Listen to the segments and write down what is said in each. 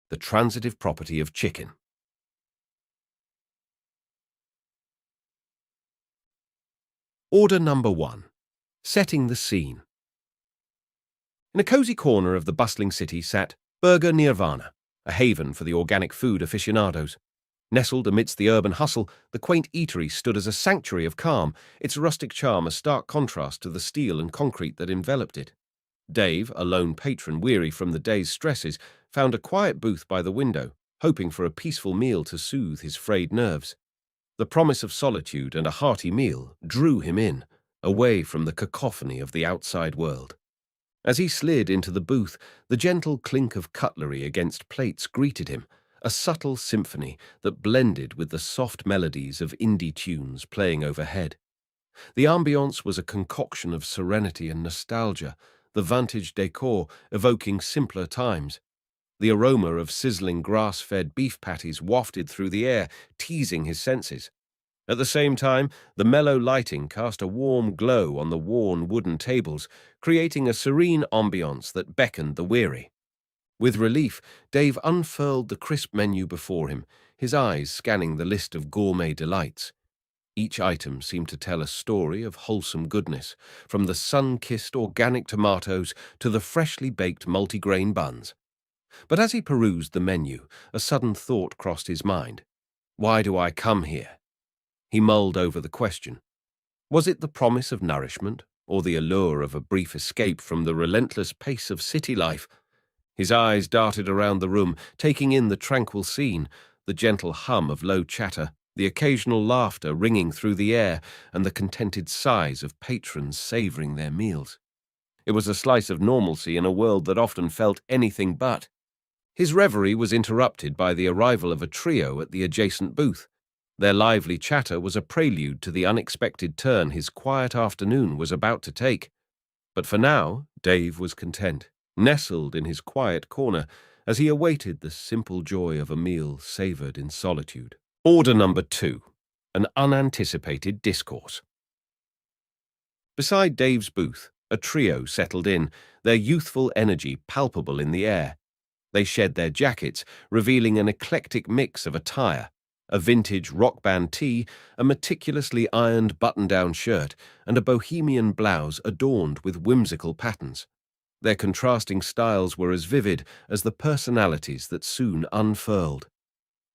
the transitive property of chicken. Order number 1. Setting the scene. In a cozy corner of the bustling city sat Burger Nirvana, a haven for the organic food aficionados. Nestled amidst the urban hustle, the quaint eatery stood as a sanctuary of calm, its rustic charm a stark contrast to the steel and concrete that enveloped it. Dave, a lone patron weary from the day's stresses, found a quiet booth by the window, hoping for a peaceful meal to soothe his frayed nerves. The promise of solitude and a hearty meal drew him in, away from the cacophony of the outside world. As he slid into the booth, the gentle clink of cutlery against plates greeted him, a subtle symphony that blended with the soft melodies of indie tunes playing overhead. The ambience was a concoction of serenity and nostalgia, the vintage decor evoking simpler times. The aroma of sizzling grass-fed beef patties wafted through the air, teasing his senses. At the same time, the mellow lighting cast a warm glow on the worn wooden tables, creating a serene ambience that beckoned the weary. With relief, Dave unfurled the crisp menu before him, his eyes scanning the list of gourmet delights. Each item seemed to tell a story of wholesome goodness, from the sun-kissed organic tomatoes to the freshly baked multigrain buns. But as he perused the menu, a sudden thought crossed his mind. Why do I come here? He mulled over the question. Was it the promise of nourishment, or the allure of a brief escape from the relentless pace of city life? His eyes darted around the room, taking in the tranquil scene, the gentle hum of low chatter, the occasional laughter ringing through the air, and the contented sighs of patrons savouring their meals. It was a slice of normalcy in a world that often felt anything but. His reverie was interrupted by the arrival of a trio at the adjacent booth. Their lively chatter was a prelude to the unexpected turn his quiet afternoon was about to take. But for now, Dave was content, nestled in his quiet corner as he awaited the simple joy of a meal savoured in solitude. Order number 2. An unanticipated discourse. Beside Dave's booth, a trio settled in, their youthful energy palpable in the air. They shed their jackets, revealing an eclectic mix of attire, a vintage rock band tee, a meticulously ironed button-down shirt, and a bohemian blouse adorned with whimsical patterns. Their contrasting styles were as vivid as the personalities that soon unfurled.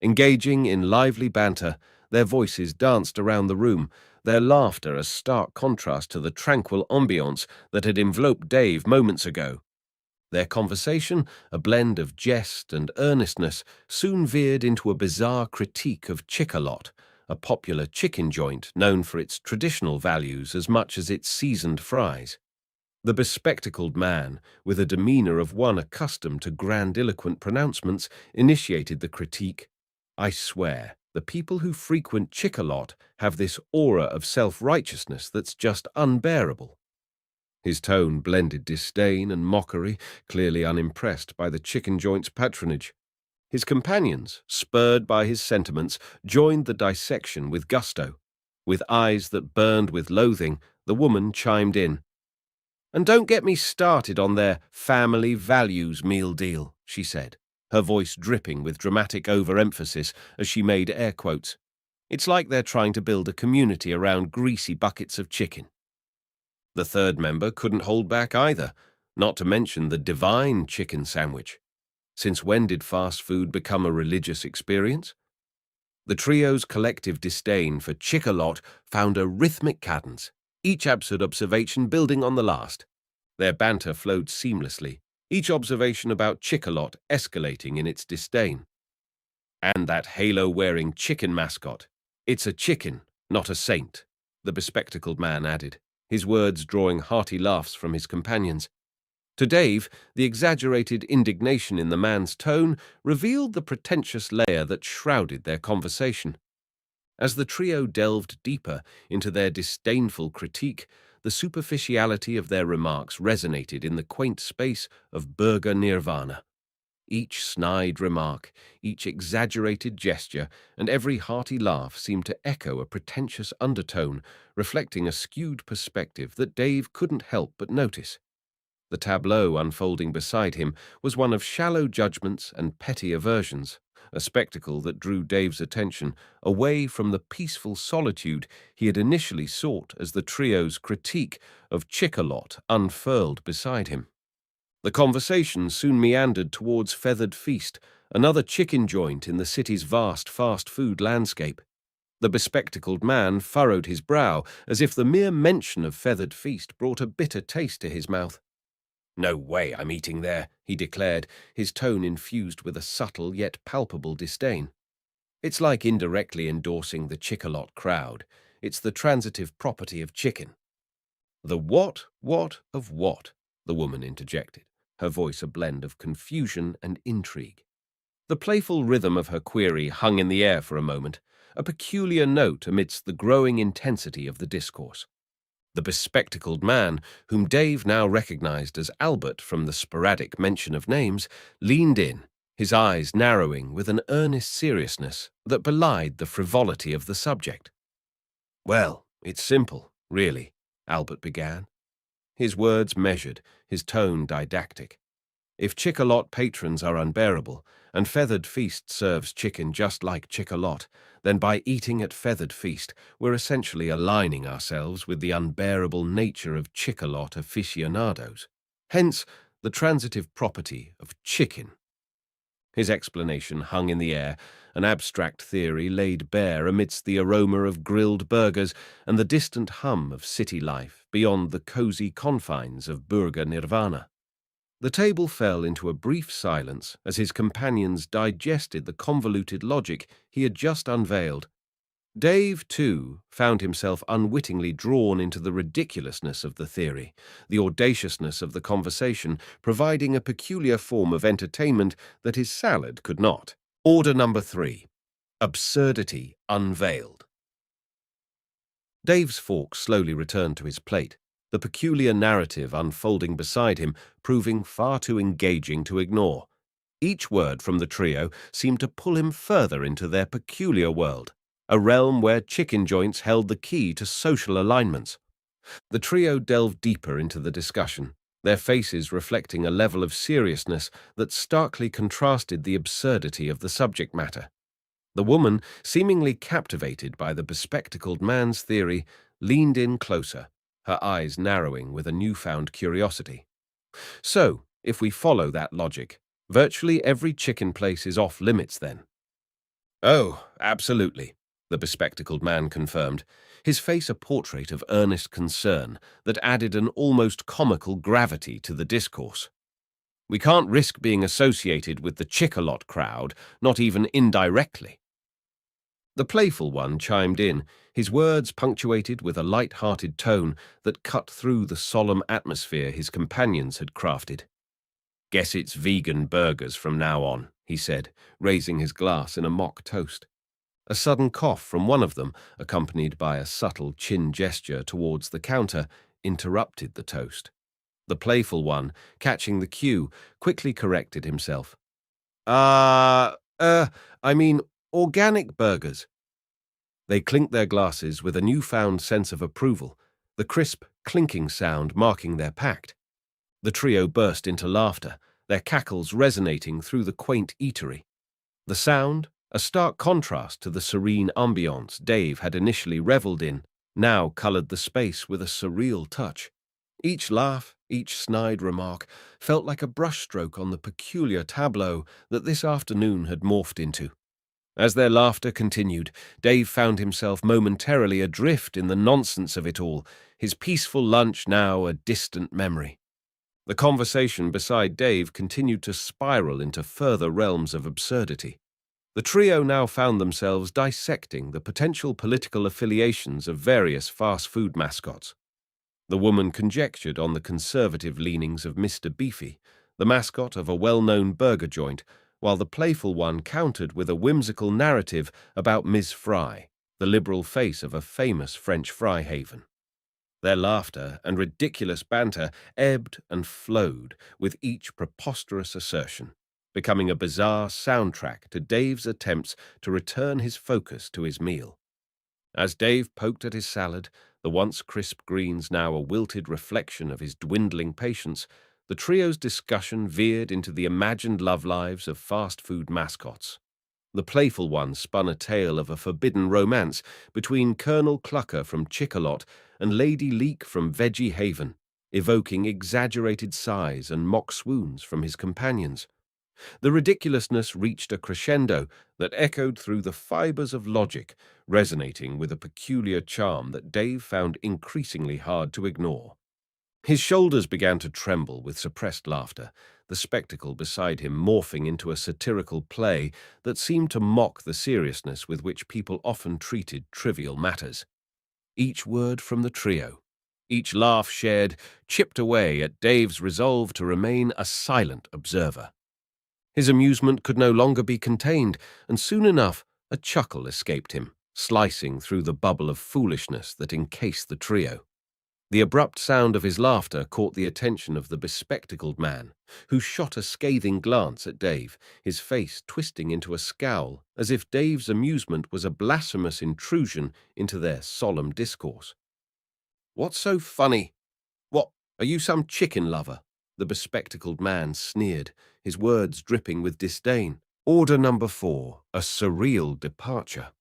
Engaging in lively banter, their voices danced around the room, their laughter a stark contrast to the tranquil ambiance that had enveloped Dave moments ago. Their conversation, a blend of jest and earnestness, soon veered into a bizarre critique of Chick-a-Lot, a popular chicken joint known for its traditional values as much as its seasoned fries. The bespectacled man, with a demeanor of one accustomed to grandiloquent pronouncements, initiated the critique. I swear, the people who frequent Chick-a-Lot have this aura of self-righteousness that's just unbearable. His tone blended disdain and mockery, clearly unimpressed by the chicken joint's patronage. His companions, spurred by his sentiments, joined the dissection with gusto. With eyes that burned with loathing, the woman chimed in. And don't get me started on their family values meal deal, she said, her voice dripping with dramatic overemphasis as she made air quotes. It's like they're trying to build a community around greasy buckets of chicken. The third member couldn't hold back either, not to mention the divine chicken sandwich. Since when did fast food become a religious experience? The trio's collective disdain for Chick-a-Lot found a rhythmic cadence, each absurd observation building on the last. Their banter flowed seamlessly, each observation about Chick-a-Lot escalating in its disdain. And that halo-wearing chicken mascot. It's a chicken, not a saint, the bespectacled man added, his words drawing hearty laughs from his companions. To Dave, the exaggerated indignation in the man's tone revealed the pretentious layer that shrouded their conversation. As the trio delved deeper into their disdainful critique, the superficiality of their remarks resonated in the quaint space of Burger Nirvana. Each snide remark, each exaggerated gesture, and every hearty laugh seemed to echo a pretentious undertone, reflecting a skewed perspective that Dave couldn't help but notice. The tableau unfolding beside him was one of shallow judgments and petty aversions, a spectacle that drew Dave's attention away from the peaceful solitude he had initially sought as the trio's critique of Chickalot unfurled beside him. The conversation soon meandered towards Feathered Feast, another chicken joint in the city's vast fast food landscape. The bespectacled man furrowed his brow as if the mere mention of Feathered Feast brought a bitter taste to his mouth. "No way I'm eating there," he declared, his tone infused with a subtle yet palpable disdain. "It's like indirectly endorsing the Chickalot crowd. It's the transitive property of chicken." "The what of what?" the woman interjected, her voice a blend of confusion and intrigue. The playful rhythm of her query hung in the air for a moment, a peculiar note amidst the growing intensity of the discourse. The bespectacled man, whom Dave now recognized as Albert from the sporadic mention of names, leaned in, his eyes narrowing with an earnest seriousness that belied the frivolity of the subject. "Well, it's simple, really," Albert began, his words measured, his tone didactic. "If Chickalot patrons are unbearable, and Feathered Feast serves chicken just like Chickalot, then by eating at Feathered Feast, we're essentially aligning ourselves with the unbearable nature of Chickalot aficionados. Hence, the transitive property of chicken." His explanation hung in the air, an abstract theory laid bare amidst the aroma of grilled burgers and the distant hum of city life beyond the cozy confines of Burger Nirvana. The table fell into a brief silence as his companions digested the convoluted logic he had just unveiled. Dave, too, found himself unwittingly drawn into the ridiculousness of the theory, the audaciousness of the conversation, providing a peculiar form of entertainment that his salad could not. Order number 3. Absurdity unveiled. Dave's fork slowly returned to his plate, the peculiar narrative unfolding beside him proving far too engaging to ignore. Each word from the trio seemed to pull him further into their peculiar world, a realm where chicken joints held the key to social alignments. The trio delved deeper into the discussion, their faces reflecting a level of seriousness that starkly contrasted the absurdity of the subject matter. The woman, seemingly captivated by the bespectacled man's theory, leaned in closer, her eyes narrowing with a newfound curiosity. "So, if we follow that logic, virtually every chicken place is off limits then?" "Oh, absolutely," the bespectacled man confirmed, his face a portrait of earnest concern that added an almost comical gravity to the discourse. "We can't risk being associated with the Chickalot crowd, not even indirectly." The playful one chimed in, his words punctuated with a light-hearted tone that cut through the solemn atmosphere his companions had crafted. "Guess it's vegan burgers from now on," he said, raising his glass in a mock toast. A sudden cough from one of them, accompanied by a subtle chin gesture towards the counter, interrupted the toast. The playful one, catching the cue, quickly corrected himself. I mean, organic burgers." They clinked their glasses with a newfound sense of approval, the crisp, clinking sound marking their pact. The trio burst into laughter, their cackles resonating through the quaint eatery. The sound, a stark contrast to the serene ambience Dave had initially reveled in, now colored the space with a surreal touch. Each laugh, each snide remark, felt like a brushstroke on the peculiar tableau that this afternoon had morphed into. As their laughter continued, Dave found himself momentarily adrift in the nonsense of it all, his peaceful lunch now a distant memory. The conversation beside Dave continued to spiral into further realms of absurdity. The trio now found themselves dissecting the potential political affiliations of various fast food mascots. The woman conjectured on the conservative leanings of Mr. Beefy, the mascot of a well-known burger joint, while the playful one countered with a whimsical narrative about Ms. Fry, the liberal face of a famous French fry haven. Their laughter and ridiculous banter ebbed and flowed with each preposterous assertion, becoming a bizarre soundtrack to Dave's attempts to return his focus to his meal. As Dave poked at his salad, the once crisp greens now a wilted reflection of his dwindling patience, the trio's discussion veered into the imagined love lives of fast food mascots. The playful one spun a tale of a forbidden romance between Colonel Clucker from Chickalot and Lady Leek from Veggie Haven, evoking exaggerated sighs and mock swoons from his companions. The ridiculousness reached a crescendo that echoed through the fibers of logic, resonating with a peculiar charm that Dave found increasingly hard to ignore. His shoulders began to tremble with suppressed laughter, the spectacle beside him morphing into a satirical play that seemed to mock the seriousness with which people often treated trivial matters. Each word from the trio, each laugh shared, chipped away at Dave's resolve to remain a silent observer. His amusement could no longer be contained, and soon enough a chuckle escaped him, slicing through the bubble of foolishness that encased the trio. The abrupt sound of his laughter caught the attention of the bespectacled man, who shot a scathing glance at Dave, his face twisting into a scowl, as if Dave's amusement was a blasphemous intrusion into their solemn discourse. "What's so funny? What, are you some chicken lover?" The bespectacled man sneered, his words dripping with disdain. Order number 4, a surreal departure.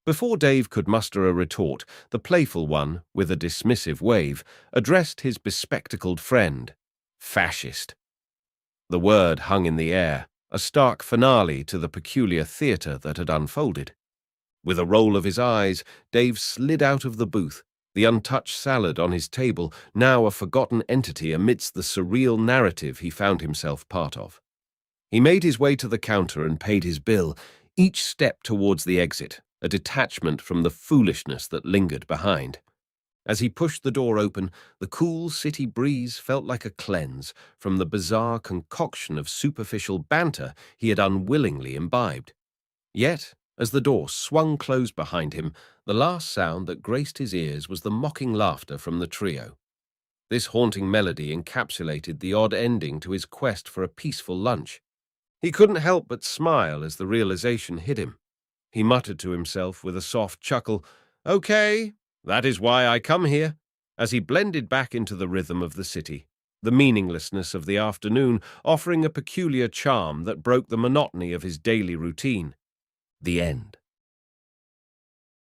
Before Dave could muster a retort, the playful one, with a dismissive wave, addressed his bespectacled friend, "Fascist." The word hung in the air, a stark finale to the peculiar theatre that had unfolded. With a roll of his eyes, Dave slid out of the booth, the untouched salad on his table now a forgotten entity amidst the surreal narrative he found himself part of. He made his way to the counter and paid his bill, each step towards the exit, a detachment from the foolishness that lingered behind. As he pushed the door open, the cool city breeze felt like a cleanse from the bizarre concoction of superficial banter he had unwillingly imbibed. Yet, as the door swung closed behind him, the last sound that graced his ears was the mocking laughter from the trio. This haunting melody encapsulated the odd ending to his quest for a peaceful lunch. He couldn't help but smile as the realization hit him. He muttered to himself with a soft chuckle, "Okay, that is why I come here," as he blended back into the rhythm of the city, the meaninglessness of the afternoon offering a peculiar charm that broke the monotony of his daily routine. The end.